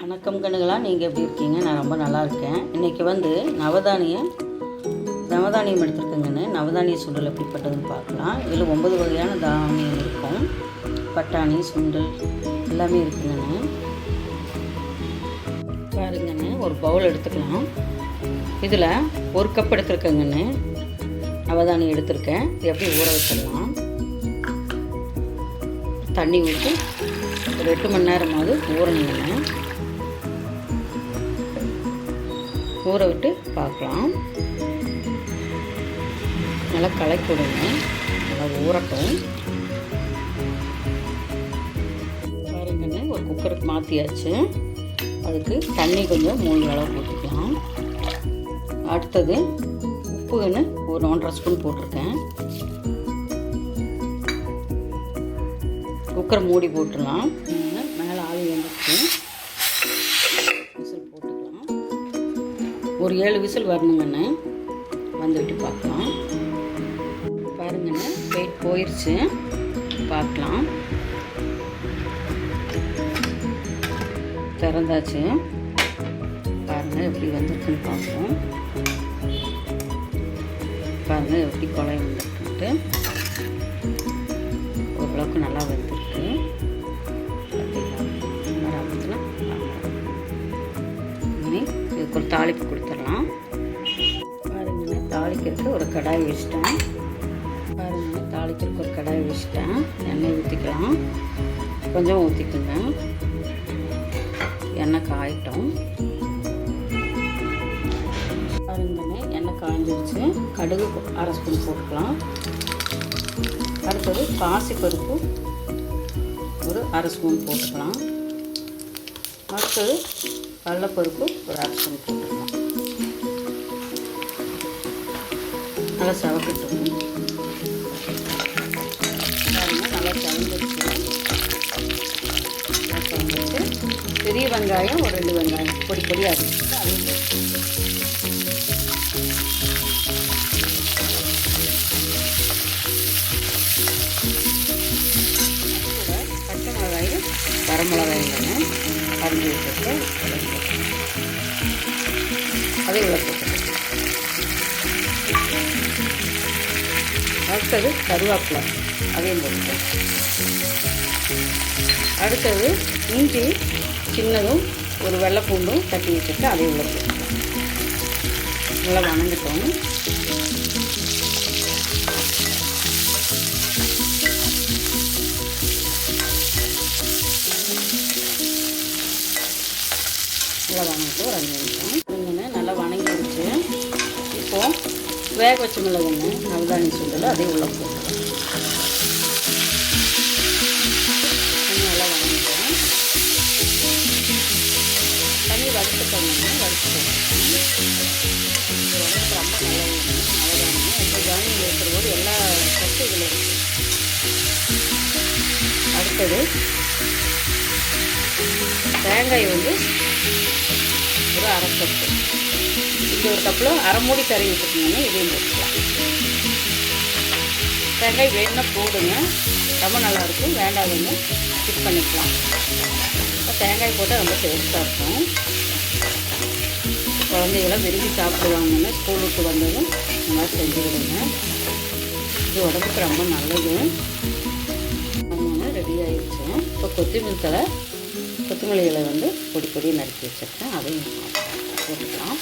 வணக்கம் கண்ணுங்களா, நீங்கள் எப்படி இருக்கீங்க? நான் ரொம்ப நல்லா இருக்கேன். இன்றைக்கி வந்து நவதானியம் எடுத்துருக்கேங்கன்னு. நவதானிய சுண்டல் எப்படிப்பட்டதுன்னு பார்க்கலாம். இதில் 9 வகையான தானியம் இருக்கும். பட்டாணி, சுண்டல் எல்லாமே இருக்குங்கண்ணே. பாருங்கண்ணே, ஒரு பவுல் எடுத்துக்கலாம். இதில் 1 கப் எடுத்துருக்கேங்கண்ணே. நவதானியம் எடுத்திருக்கேன். இது எப்படி ஊற வச்சிடலாம். தண்ணி ஊற்றி ஒரு 8 மணி நேரமாவது ஊறணுங்கண்ணே. ஊற விட்டு பார்க்கலாம். நல்லா கலக்கி விடுங்க. நல்லா ஊறட்டும். பாருங்கன்னு ஒரு குக்கருக்கு மாற்றியாச்சு. அதுக்கு தண்ணி கொஞ்சம் 3 அளவு போட்டுக்கலாம். அடுத்தது உப்புன்னு ஒரு 1.5 ஸ்பூன் போட்டிருக்கேன். குக்கரை மூடி போட்டுடலாம். மேலே ஆவி வந்துச்சு. விசில் போட்டுக்கலாம். ஒரு 7 விசில் வரணுங்கண்ணே. வந்துட்டு பார்க்கலாம். பாருங்கண்ணே, வெயிட் போயிடுச்சு. பார்க்கலாம். திறந்தாச்சு. பாருங்கள் எப்படி வந்திருக்குன்னு பார்ப்போம். பாருங்கள் எப்படி குழம்பு வந்துட்டு ஓரளவுக்கு நல்லா வந்திருக்கு. இதுக்கு ஒரு தாளிப்பு கொடுத்துடலாம். பாருங்க, தாளிக்கிறதுக்கு ஒரு கடாய் வச்சுட்டேன். பாருங்க, தாளிக்கிறதுக்கு ஒரு கடாய் வச்சுட்டேன். எண்ணெய் ஊற்றிக்கலாம். கொஞ்சம் ஊற்றிக்குங்க. எண்ணெய் காயிட்டோம். பாருங்கண்ணே, எண்ணெய் காய்ஞ்சிருச்சு. கடுகு 1/2 ஸ்பூன் போட்டுக்கலாம். அடுத்தது பாசிப்பருப்பு ஒரு 1/2 ஸ்பூன் போட்டுக்கலாம். அடுத்தது கடலைப்பருப்பு ஒரு 1/2 ஸ்பூன் போட்டுக்கலாம். நல்லா செவக்கட்டும். நல்லா செவந்துச்சு. பெரிய வெங்காயம் ஒரு 2 வெங்காயம் பொடி பொடி அரைச்சிட்டு அதையும் பச்சை மிளகாயும் வரமிளகாயும் அரிஞ்சு வச்சுட்டு அதை உள்ள போட்டு. அடுத்தது கருவேப்பிலை அதையும் போட்டு. அடுத்தது இஞ்சி சின்னதும் ஒரு வெள்ளைப்பூண்டும் தட்டி வச்சுட்டு அதையும் உள்ள போட்டு நல்லா வணங்கிட்டோம். நல்லா வணங்கிட்டு ஒரு 5 நிமிஷம் நல்லா வணங்கிடுச்சு. இப்போது வேக வச்ச மிளகுங்க நவதானிய சுண்டல் அதையும் உள்ள போட்டுக்கலாம். நல்லா வணங்கிட்டோம். தண்ணி வறுத்துட்டோம்னா வறுத்துட்டோம். இது உடம்புக்கு ரொம்ப நல்லது. நவதானியம் எந்த தானியம் இருக்கிறபோது எல்லா சத்து இதில் இருக்குது. அடுத்தது தேங்காய் வந்து ஒரு 1/2 கப்பு. இந்த ஒரு கப்பில் 1/2 மூடி தறி வச்சுக்கோங்க. இதையும் போட்டுக்கலாம். தேங்காய் வேணுன்னா போடுங்க, ரொம்ப நல்லாயிருக்கும். வேண்டாதுன்னு ஸ்கிப் பண்ணிக்கலாம். தேங்காய் போட்டால் ரொம்ப டேஸ்ட்டாக இருக்கும். குழந்தைகளாம் விரும்பி சாப்பிடுவாங்கன்னு ஸ்கூல் விட்டு வந்ததும் இந்த மாதிரி செஞ்சு விடுங்க. இது உடம்புக்கு ரொம்ப நல்லது. ரெடி ஆகிடுச்சு. இப்போ கொத்தமல்லி இலை வந்து பொடி பொடியை நறுக்கி வச்சுருக்கேன். அதையும் போட்டுக்கலாம்.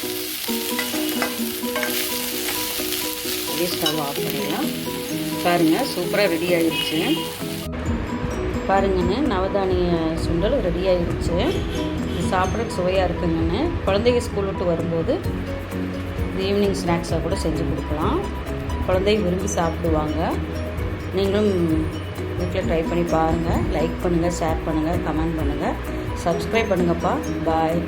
அப்படியே ஸ்டவ் ஆஃப் பண்ணிடலாம். பாருங்கள், சூப்பராக ரெடி ஆகிடுச்சு. பாருங்கண்ணே, நவதானிய சுண்டல் ரெடி ஆகிடுச்சு. இது சாப்பிட்றதுக்கு சுவையாக இருக்குங்கண்ணே. குழந்தைங்க ஸ்கூல் விட்டு வரும்போது இது ஈவினிங் ஸ்நாக்ஸாக கூட செஞ்சு கொடுக்கலாம். குழந்தைங்க விரும்பி சாப்பிடுவாங்க. நீங்களும் வீட்டில் ட்ரை பண்ணி பாருங்கள். லைக் பண்ணுங்கள், ஷேர் பண்ணுங்கள், கமெண்ட் பண்ணுங்கள், சப்ஸ்கிரைப் பண்ணுங்கப்பா. பாய்.